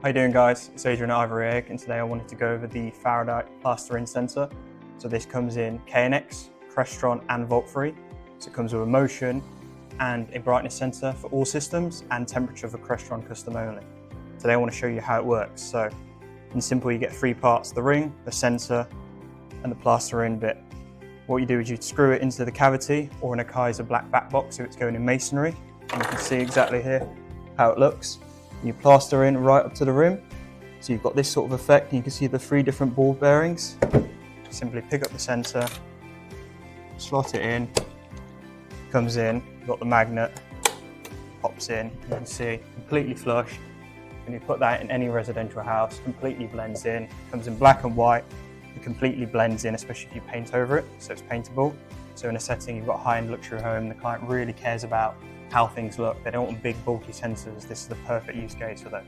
How you doing, guys? It's Adrian at Ivory Egg, and today I wanted to go over the Faradite Plaster-In sensor. So this comes in KNX, Crestron and Volt free. So it comes with a motion and a brightness sensor for all systems and temperature for Crestron custom only. Today I want to show you how it works. So in simple, you get three parts: the ring, the sensor and the Plaster-In bit. What you do is you screw it into the cavity, or in a Kaiser black back box if it's going in masonry. And you can see exactly here how it looks. You plaster in right up to the rim, so you've got this sort of effect, and you can see the three different ball bearings. Simply pick up the sensor, slot it in, comes in, you've got the magnet, pops in, you can see completely flush. And you put that in any residential house, completely blends in, comes in black and white, it completely blends in, especially if you paint over it, so it's paintable. So in a setting you've got a high-end luxury home, the client really cares about how things look. They don't want big bulky sensors. This is the perfect use case for that.